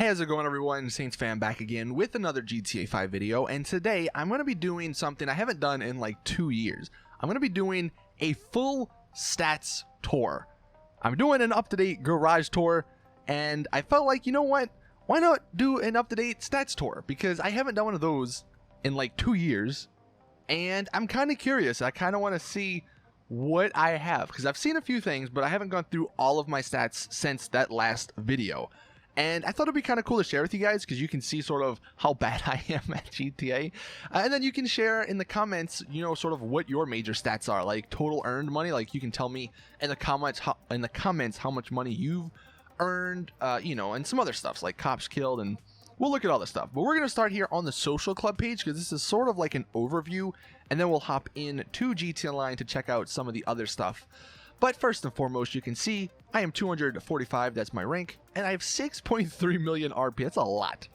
Hey, how's it going, everyone? Saintsfan back again with another GTA 5 video, and today I'm going to be doing something I haven't done in like 2 years. I'm going to be doing a full stats tour. I'm doing an up-to-date garage tour, and I felt like, you know what? Why not do an up-to-date stats tour? Because I haven't done one of those in like 2 years, and I'm kind of curious. I kind of want to see what I have, because I've seen a few things, but I haven't gone through all of my stats since that last video. And I thought it'd be kind of cool to share with you guys, because you can see sort of how bad I am at GTA. And then you can share in the comments, you know, sort of what your major stats are, like total earned money. Like you can tell me in the comments how much money you've earned, you know, and some other stuff like cops killed, and we'll look at all this stuff. But we're going to start here on the social club page, because this is sort of like an overview, and then we'll hop in to GTA Online to check out some of the other stuff. But first and foremost, you can see I am 245, that's my rank, and I have 6.3 million RP, that's a lot.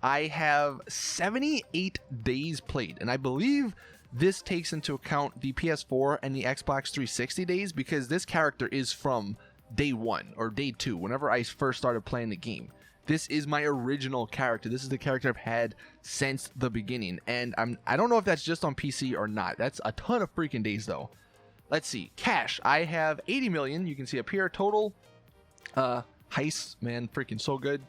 I have 78 days played, and I believe this takes into account the PS4 and the Xbox 360 days, because this character is from day 1 or day 2, whenever I first started playing the game. This is my original character. This is the character I've had since the beginning, and I don't know if that's just on PC or not. That's a ton of freaking days though. Let's see, cash, I have 80 million, you can see up here, total, heist, man, freaking so good.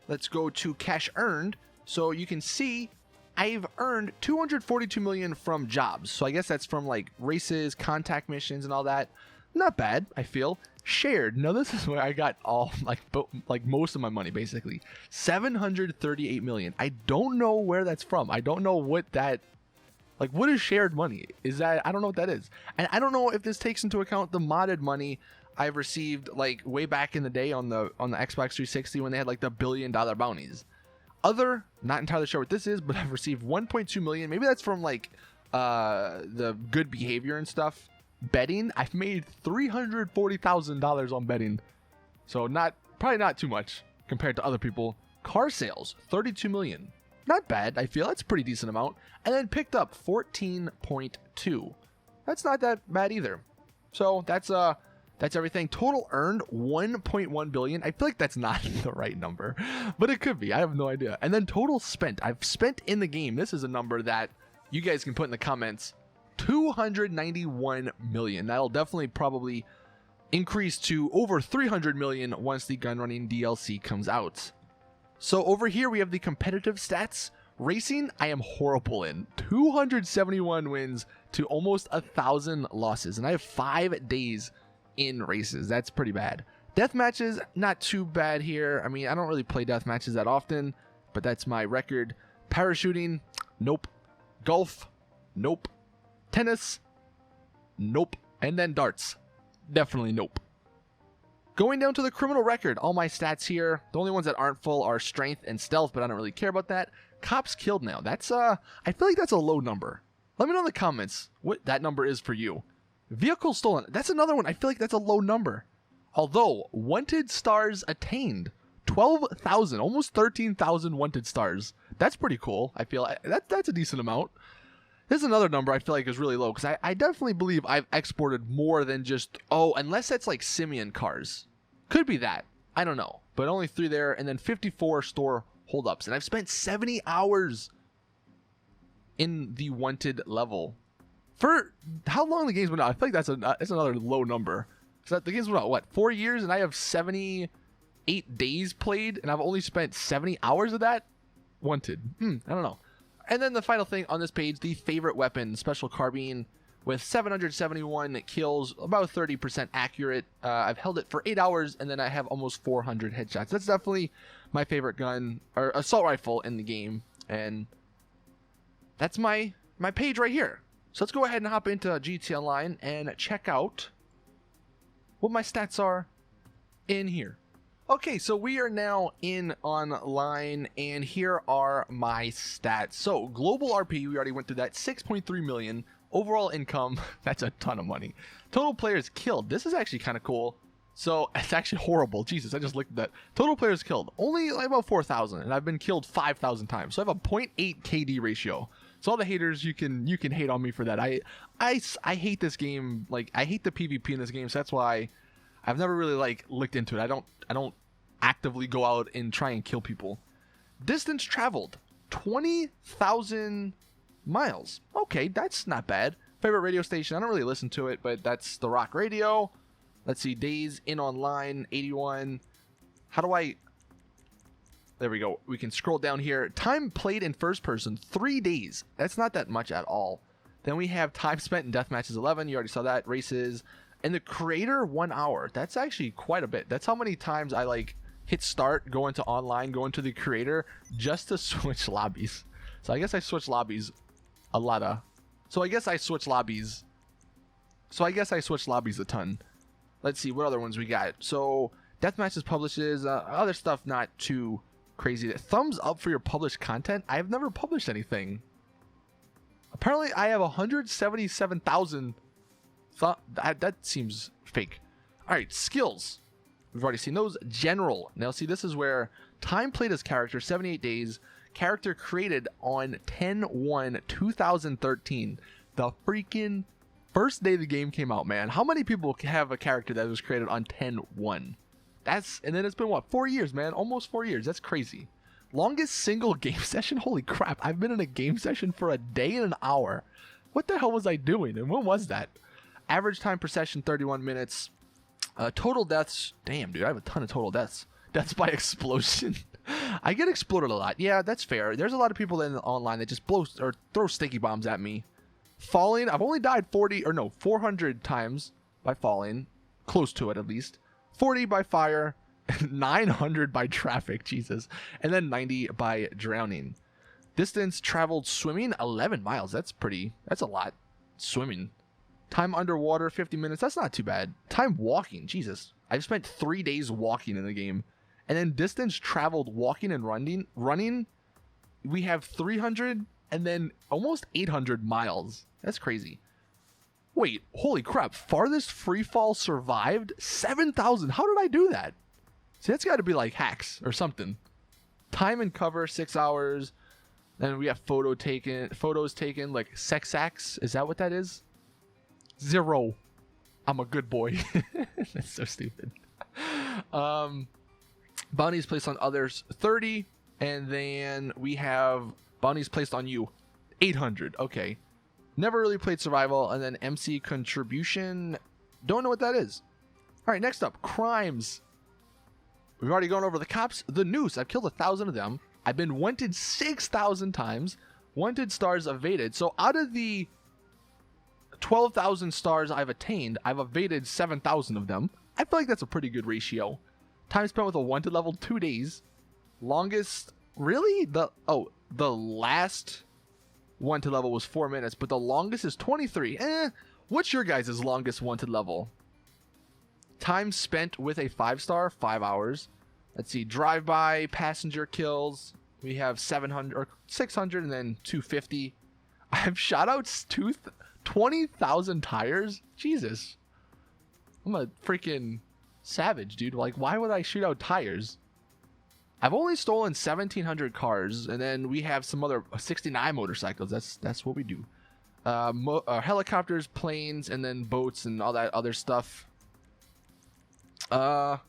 Let's go to cash earned, so you can see I've earned 242 million from jobs, so I guess that's from like races, contact missions, and all that. Not bad, I feel. Shared, now this is where I got all, like most of my money, basically. 738 million, I don't know where that's from, I don't know what that, like, what is shared money? Is that, I don't know what that is. And I don't know if this takes into account the modded money I've received, like, way back in the day on the Xbox 360 when they had, like, the $1 billion bounties. Not entirely sure what this is, but I've received 1.2 million. Maybe that's from, like, the good behavior and stuff. Betting, I've made $340,000 on betting. So probably not too much compared to other people. Car sales, 32 million. Not bad, I feel. That's a pretty decent amount. And then picked up 14.2. That's not that bad either. So that's everything. Total earned 1.1 billion. I feel like that's not the right number, but it could be. I have no idea. And then total spent. I've spent in the game. This is a number that you guys can put in the comments. 291 million. That'll definitely probably increase to over 300 million once the gun running DLC comes out. So over here we have the competitive stats. Racing, I am horrible in. 271 wins to almost 1,000 losses. And I have 5 days in races. That's pretty bad. Death matches, not too bad here. I mean, I don't really play death matches that often, but that's my record. Parachuting, nope. Golf, nope. Tennis, nope. And then darts, definitely nope. Going down to the criminal record, all my stats here, the only ones that aren't full are strength and stealth, but I don't really care about that. Cops killed now, that's, I feel like that's a low number. Let me know in the comments what that number is for you. Vehicle stolen, that's another one, I feel like that's a low number. Although, wanted stars attained, 12,000, almost 13,000 wanted stars. That's pretty cool, I feel, that's a decent amount. Here's another number I feel like is really low, because I definitely believe I've exported more than just, unless that's like Simeon cars. Could be that. I don't know. But only 3 there, and then 54 store holdups. And I've spent 70 hours in the wanted level. For how long the game's been out, I feel like that's another low number. So the game's been out, what, 4 years, and I have 78 days played, and I've only spent 70 hours of that? Wanted. I don't know. And then the final thing on this page, the favorite weapon, special carbine, with 771 kills, about 30% accurate. I've held it for 8 hours, and then I have almost 400 headshots. That's definitely my favorite gun, or assault rifle in the game. And that's my page right here. So let's go ahead and hop into GTA Online and check out what my stats are in here. Okay, so we are now in online, and here are my stats. So, global RP, we already went through that, 6.3 million. Overall income, that's a ton of money. Total players killed, this is actually kind of cool. So, it's actually horrible, Jesus, I just looked at that. Total players killed, only like about 4,000, and I've been killed 5,000 times. So, I have a 0.8 KD ratio. So, all the haters, you can hate on me for that. I hate this game, like, I hate the PvP in this game, so that's why I've never really, like, looked into it. I don't actively go out and try and kill people. Distance traveled, 20,000 miles. Okay, that's not bad. Favorite radio station, I don't really listen to it, but that's the Rock Radio. Let's see, days in online, 81. How do I... There we go. We can scroll down here. Time played in first person, 3 days. That's not that much at all. Then we have time spent in death matches, 11. You already saw that. Races. And the creator, 1 hour. That's actually quite a bit. That's how many times I like hit start, go into online, go into the creator just to switch lobbies. So I guess I switch lobbies a lot of... So I guess I switch lobbies a ton. Let's see, what other ones we got? So death matches publishes, other stuff not too crazy. Thumbs up for your published content. I've never published anything. Apparently I have 177,000. That seems fake. All right, skills. We've already seen those. General. Now see, this is where time played as character, 78 days. Character created on 10/1/2013. The freaking first day the game came out, man. How many people have a character that was created on 10/1? And then it's been what, 4 years, man? Almost 4 years. That's crazy. Longest single game session. Holy crap. I've been in a game session for a day and an hour. What the hell was I doing? And when was that? Average time per session, 31 minutes. Total deaths. Damn, dude. I have a ton of total deaths. Deaths by explosion. I get exploded a lot. Yeah, that's fair. There's a lot of people in online that just blow or throw sticky bombs at me. Falling. I've only died 400 times by falling. Close to it, at least. 40 by fire, 900 by traffic, Jesus, and then 90 by drowning. Distance traveled swimming, 11 miles. That's a lot. Swimming. Time underwater, 50 minutes. That's not too bad. Time walking, Jesus. I've spent 3 days walking in the game. And then distance traveled walking and running, we have 300 and then almost 800 miles. That's crazy. Wait, holy crap. Farthest free fall survived 7,000. How did I do that? See, that's got to be like hacks or something. Time and cover, 6 hours. Then we have photos taken like sex acts. Is that what that is? 0. I'm a good boy. That's so stupid. Bounties placed on others, 30. And then we have bounties placed on you, 800. Okay. Never really played survival. And then MC contribution. Don't know what that is. All right, next up, crimes. We've already gone over the cops. The noose. I've killed 1,000 of them. I've been wanted 6,000 times. Wanted stars evaded. So out of the 12,000 stars I've attained, I've evaded 7,000 of them. I feel like that's a pretty good ratio. Time spent with a wanted level, 2 days. Longest, really? The last wanted level was 4 minutes, but the longest is 23. What's your guys' longest wanted level? Time spent with a 5-star, 5 hours. Let's see, drive-by, passenger kills. We have 700 or 600 and then 250. I have shot out 20,000 tires. Jesus. I'm a freaking savage, dude. Like, why would I shoot out tires? I've only stolen 1,700 cars, and then we have some other 69 motorcycles. That's what we do. Helicopters, planes, and then boats and all that other stuff. Not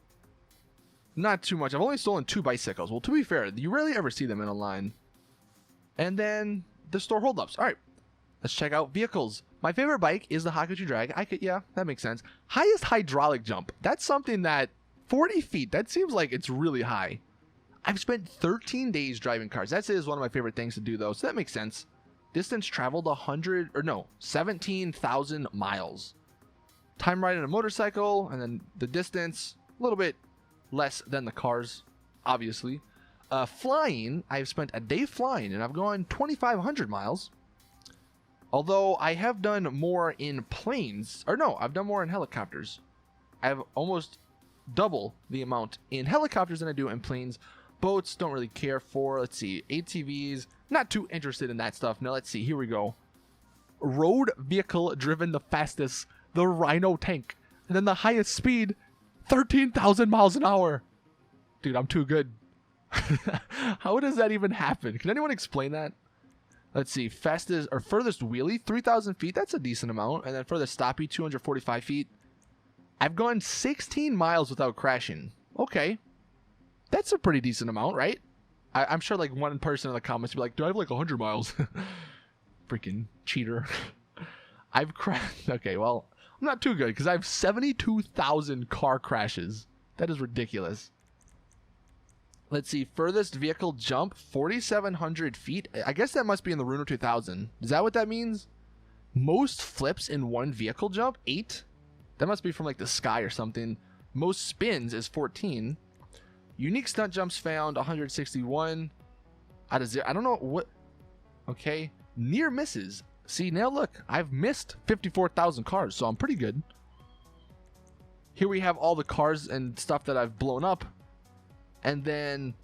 too much. I've only stolen 2 bicycles. Well, to be fair, you rarely ever see them in a line. And then the store holdups. All right, let's check out vehicles. My favorite bike is the Hakuchi Drag. Yeah, that makes sense. Highest hydraulic jump. That's something that 40 feet. That seems like it's really high. I've spent 13 days driving cars. That is one of my favorite things to do, though. So that makes sense. Distance traveled 17,000 miles. Time riding a motorcycle, and then the distance a little bit less than the cars, obviously. Flying, I've spent a day flying, and I've gone 2,500 miles. Although I have done more in planes, or no, I've done more in helicopters. I have almost double the amount in helicopters than I do in planes. Boats, don't really care for. Let's see, ATVs, not too interested in that stuff. Now let's see, here we go. Road vehicle driven the fastest, the Rhino tank. And then the highest speed, 13,000 miles an hour. Dude, I'm too good. How does that even happen? Can anyone explain that? Let's see, fastest or furthest wheelie, 3,000 feet. That's a decent amount. And then furthest stoppie, 245 feet. I've gone 16 miles without crashing. Okay. That's a pretty decent amount, right? I'm sure like one person in the comments will be like, do I have like 100 miles? Freaking cheater. I've crashed. Okay, well, I'm not too good because I have 72,000 car crashes. That is ridiculous. Let's see. Furthest vehicle jump, 4,700 feet. I guess that must be in the Runo 2000. Is that what that means? Most flips in one vehicle jump, 8. That must be from like the sky or something. Most spins is 14. Unique stunt jumps found, 161 out of 0. I don't know what. Okay. Near misses. See, now look, I've missed 54,000 cars, so I'm pretty good. Here we have all the cars and stuff that I've blown up. And then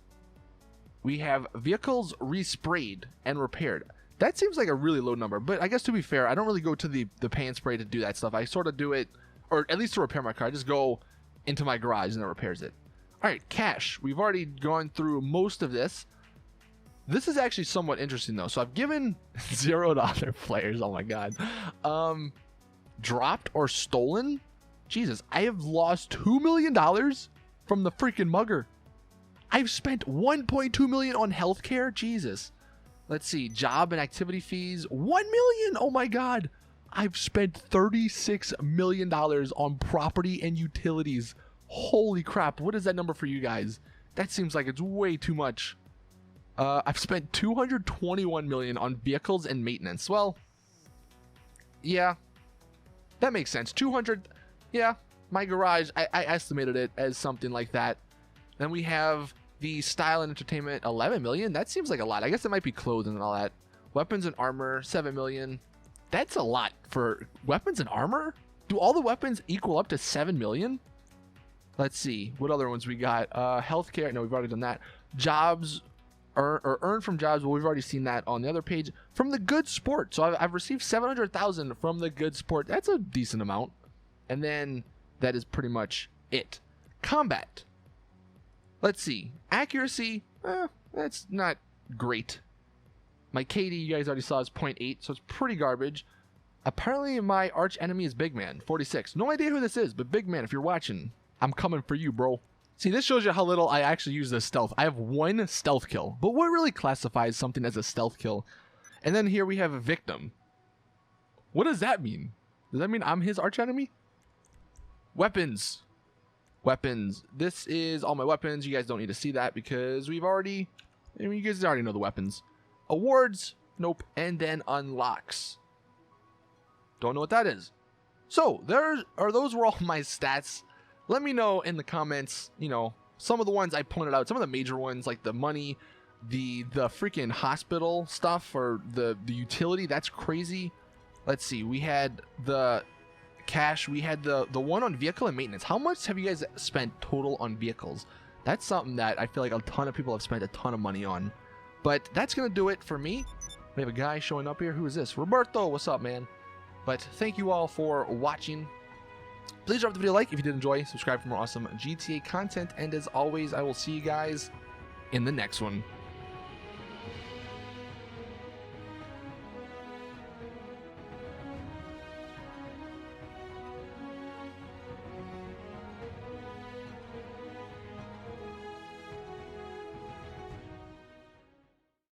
we have vehicles resprayed and repaired. That seems like a really low number, but I guess to be fair, I don't really go to the pay and spray to do that stuff. I sort of do it, or at least to repair my car. I just go into my garage and it repairs it. All right, cash. We've already gone through most of this. This is actually somewhat interesting though. So I've given 0 to other players. Oh my god. Dropped or stolen? Jesus, I have lost $2 million from the freaking mugger. I've spent 1.2 million on healthcare. Jesus. Let's see. Job and activity fees. 1 million. Oh my god. I've spent $36 million on property and utilities. Holy crap. What is that number for you guys? That seems like it's way too much. I've spent 221 million on vehicles and maintenance. Well, yeah, that makes sense. 200. Yeah, my garage, I estimated it as something like that. Then we have the style and entertainment, 11 million. That seems like a lot. I guess it might be clothing and all that. Weapons and armor, 7 million. That's a lot for weapons and armor. Do all the weapons equal up to 7 million? Let's see. What other ones we got? Healthcare. No, we've already done that. Jobs. Earn from jobs. Well, we've already seen that on the other page. From the good sport. So I've received 700,000 from the good sport. That's a decent amount. And then that is pretty much it. Combat. Let's see. Accuracy. That's not great. My KD, you guys already saw, is 0.8. So it's pretty garbage. Apparently my arch enemy is Big Man, 46. No idea who this is, but Big Man, if you're watching, I'm coming for you, bro. See, this shows you how little I actually use this stealth. I have 1 stealth kill, but what really classifies something as a stealth kill? And then here we have a victim. What does that mean? Does that mean I'm his arch enemy? Weapons. Weapons. This is all my weapons. You guys don't need to see that because we've already, you guys already know the weapons. Awards. Nope. And then unlocks. Don't know what that is. So those were all my stats. Let me know in the comments, you know, some of the ones I pointed out, some of the major ones like the money, the freaking hospital stuff, or the utility. That's crazy. Let's see. We had the cash. We had the one on vehicle and maintenance. How much have you guys spent total on vehicles? That's something that I feel like a ton of people have spent a ton of money on. But that's going to do it for me. We have a guy showing up here. Who is this? Roberto. What's up, man? But thank you all for watching. Please drop the video a like if you did enjoy. Subscribe for more awesome GTA content. And as always, I will see you guys in the next one.